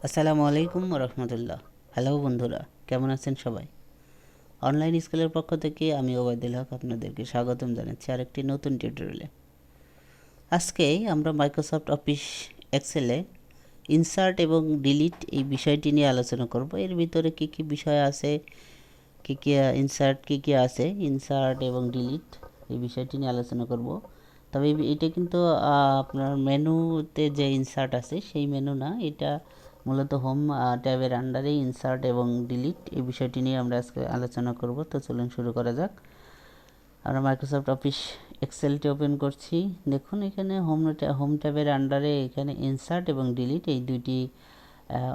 আসসালামু আলাইকুম রহমতুল্লাহ। হ্যালো বন্ধুরা, কেমন আছেন সবাই? অনলাইন স্কুলের পক্ষ থেকে আমি ওবায়দুল হক আপনাদেরকে স্বাগতম জানাচ্ছি আরেকটি নতুন টিউটোরিয়ালে। আজকে আমরা মাইক্রোসফট অফিস এক্সেলে ইনসার্ট এবং ডিলিট এই বিষয়টি নিয়ে আলোচনা করব। এর ভিতরে কি কি বিষয় আছে, কি কি আছে, ইনসার্ট এবং ডিলিট এই বিষয়টি নিয়ে আলোচনা করব। তবে এটা কিন্তু আপনার মেনুতে যে ইনসার্ট আছে সেই মেনু না, এটা মূলত হোম ট্যাবের আন্ডারে ইনসার্ট এবং ডিলিট এই বিষয়টি নিয়ে আমরা আজকে আলোচনা করব। তো চলুন শুরু করা যাক। আমরা মাইক্রোসফট অফিস এক্সেলটি ওপেন করছি। দেখুন এখানে হোম ট্যাবের আন্ডারে এখানে ইনসার্ট এবং ডিলিট এই দুইটি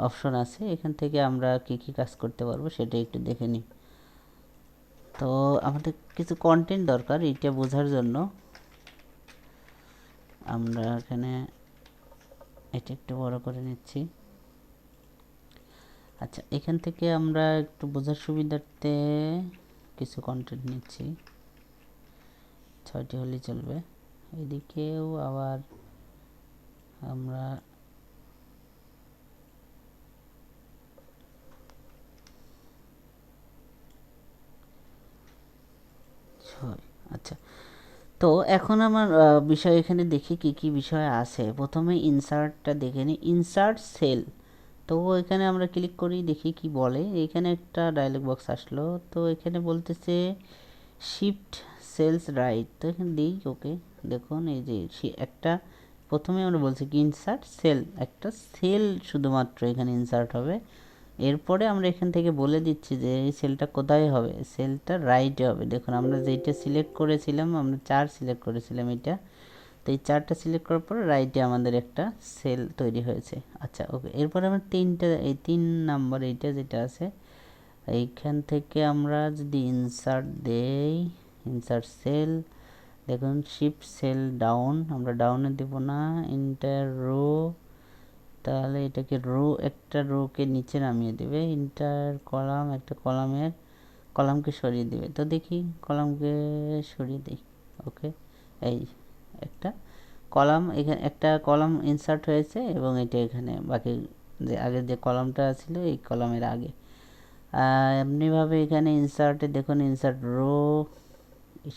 অপশন আছে। এখান থেকে আমরা কি কি কাজ করতে পারবো সেটা একটু দেখে নিই। তো আমাদের কিছু কন্টেন্ট দরকার, এটা বোঝার জন্য আমরা এখানে এটা একটু বড় করে নিচ্ছি। আচ্ছা, এখান থেকে আমরা একটু বোঝার সুবিধার্থে কিছু কন্টেন্ট নিচ্ছি, 6টি হলেই চলবে। এদিকেও আবার আমরা আচ্ছা, তো এখন আমার বিষয় এখানে দেখি কি কি বিষয় আছে। প্রথমে ইনসার্টটা দেখে নিই, ইনসার্ট সেল। তো এখানে আমরা ক্লিক করি, দেখি কি বলে। এখানে একটা ডায়লগ বক্স আসলো, তো এখানে বলতেছে শিফট সেলস রাইট। তো এখানে দিই ওকে। দেখুন এই যে একটা প্রথমে আমরা বলছি কি ইনসার্ট সেল, একটা সেল শুধুমাত্র এখানে ইনসার্ট হবে। এরপরে আমরা এখান থেকে বলে দিচ্ছি যে এই সেলটা কোথায় হবে, সেলটা রাইটে হবে। দেখুন আমরা যেটা সিলেক্ট করেছিলাম, আমরা 4 সিলেক্ট করেছিলাম এটা, তো এই 4টা সিলেক্ট করার পর রাইটে আমাদের একটা সেল তৈরি হয়েছে। আচ্ছা ওকে, এরপর আমরা এই 3 নাম্বার এইটা যেটা আছে এইখান থেকে আমরা যদি ইনসার্ট দেই, ইনসার্ট সেল, দেখুন শিফট সেল ডাউন, আমরা ডাউনে দেব না, ইন্টার রো, তাহলে এটাকে একটা রোকে নিচে নামিয়ে দেবে, ইন্টার কলাম একটা কলামকে সরিয়ে দেবে। তো দেখি কলামকে সরিয়ে দিই, ওকে। এই একটা কলাম, এখানে একটা কলাম ইনসার্ট হয়েছে এবং এটা এখানে বাকি যে আগের যে কলামটা ছিল এই কলামের আগে। এমনিভাবে এখানে ইনসার্টে দেখুন ইনসার্ট রো,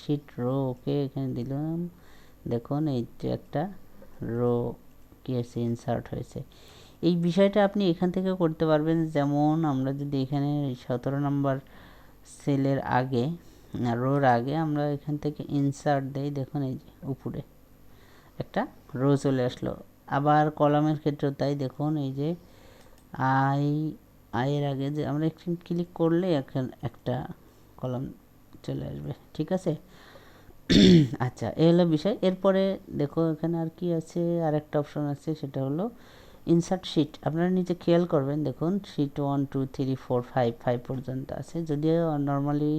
শিট রো, ওকে এখানে দিলাম। দেখুন এই যে একটা রো কি আছে, ইনসার্ট হয়েছে। এই বিষয়টা আপনি এখান থেকে করতে পারবেন। যেমন আমরা যদি এখানে 17 নম্বর সেলের আগে, রোর আগে আমরা এখান থেকে ইনসার্ট দেই, দেখুন এই যে উপরে একটা রো চলে আসলো। আবার কলামের ক্ষেত্রেও তাই, দেখুন এই যে আয়ের আগে যে আমরা একটু ক্লিক করলে এখন একটা কলাম চলে আসবে, ঠিক আছে। আচ্ছা, এই হলো বিষয়। এরপরে দেখো এখানে আর কি আছে, আর একটা অপশন আছে, সেটা হলো ইনসার্ট শিট। আপনারা নিচে খেয়াল করবেন, দেখুন শিট 1 2 3 4 5 5 পর্যন্ত আছে। যদিও নর্মালি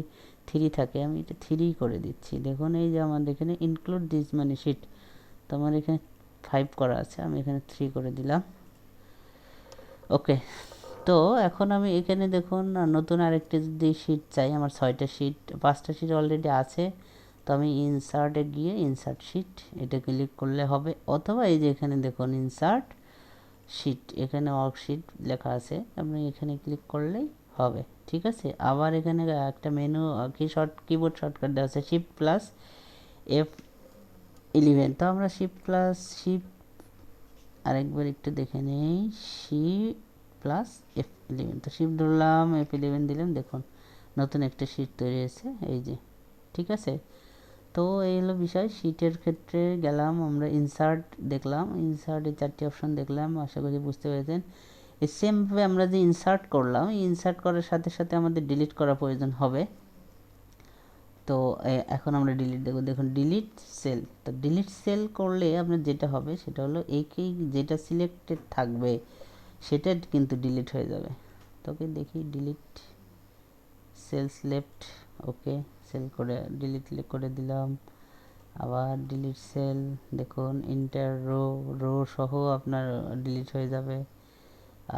3 থাকে, আমি এটা 3 করে দিচ্ছি। দেখুন এই যে আমাদের এখানে ইনক্লুড দিস মানে শিট, তো আমার এখানে 5 করা আছে, আমি এখানে 3 করে দিলাম, ওকে। তো এখন আমি এখানে দেখুন নতুন আরেকটি যদি শিট চাই, আমার 6টা শিট 5টা শিট অলরেডি আছে, তো আমি ইনসার্টে গিয়ে ইনসার্ট শিট এটা ক্লিক করলে হবে। অথবা এই যে এখানে দেখুন ইনসার্ট শিট, এখানে ওয়ার্কশিট লেখা আছে, আপনি এখানে ক্লিক করলেই হবে, ঠিক আছে। আবার এখানে একটা মেনু কিবোর্ড শর্টকাট দেওয়া আছে শিফট প্লাস F11। তো আমরা শিফট আরেকবার একটু দেখে নেই, শিফট প্লাস F11, তো শিফট ধরলাম, F11 দিলাম, দেখুন নতুন একটা শিট তৈরি হয়েছে, এই যে, ঠিক আছে। তো এই হলো বিষয়। শিটের ক্ষেত্রে গেলাম, আমরা ইনসার্ট দেখলাম, ইনসার্টের 4টি অপশন দেখলাম, আশা করি বুঝতে পেরেছেন। এই সেমভাবে আমরা যে ইনসার্ট করলাম, ইনসার্ট করার সাথে সাথে আমাদের ডিলিট করা প্রয়োজন হবে। তো এখন আমরা ডিলিট দেখব, দেখুন ডিলিট সেল। তো ডিলিট সেল করলে আপনার যেটা হবে সেটা হলো এইকেই যেটা সিলেক্টেড থাকবে সেটা কিন্তু ডিলিট হয়ে যাবে। তোকে দেখি ডিলিট সেলস লেফট, ওকে, সেল করে ডিলিট করে দিলাম। আবার ডিলিট সেল, দেখুন ইন্টার রো সহ আপনার ডিলিট হয়ে যাবে।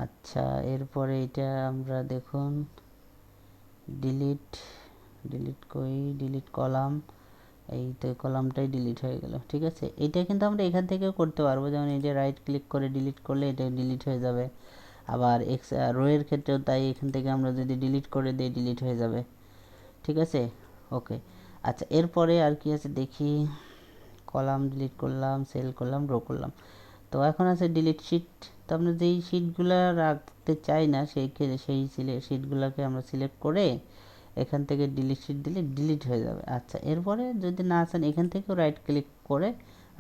আচ্ছা, এরপরে এটা আমরা দেখুন ডিলিট ডিলিট কলাম, এই তো কলামটাই ডিলিট হয়ে গেল, ঠিক আছে। এটা কিন্তু আমরা এখান থেকেও করতে পারবো, যেমন এই যে রাইট ক্লিক করে ডিলিট করলে এটা ডিলিট হয়ে যাবে। আবার রো এর ক্ষেত্রেও তাই, এখান থেকে আমরা যদি ডিলিট করে দিই ডিলিট হয়ে যাবে। ঠিক আছে, ওকে। আচ্ছা, এরপরে আর কি আছে দেখি। কলাম ডিলিট করলাম, সেল করলাম, রো করলাম। তো এখন আছে ডিলিট শিট। তো আমরা যেই শিটগুলো রাখতে চাই না সেই শিটগুলোকে আমরা সিলেক্ট করে এখান থেকে ডিলিট শিট দিলে ডিলিট হয়ে যাবে। আচ্ছা, এরপরে যদি না চান এখান থেকেও রাইট ক্লিক করে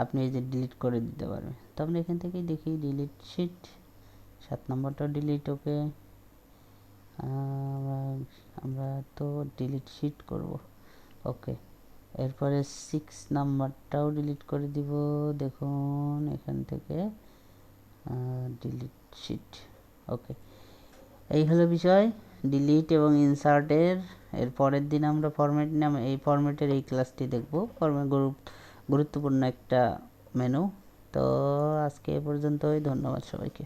আপনি এই যে ডিলিট করে দিতে পারবেন। তো আমরা এখান থেকেই দেখি ডিলিট শিট, 7 নম্বরটা ডিলিট। ওকে, আমরা তো ডিলিট শিট করব। ওকে, এরপরে 6 নাম্বারটাও ডিলিট করে দিব। দেখুন এখান থেকে ডিলিট শিট। ওকে, এই হলো বিষয় ডিলিট এবং ইনসার্টের। এর পরের দিন আমরা ফরম্যাট নাম এই ফরম্যাটের এই ক্লাসটি দেখব। ফরম্যাট গুরুত্বপূর্ণ একটা মেনু। তো আজকে এ পর্যন্তই, ধন্যবাদ সবাইকে।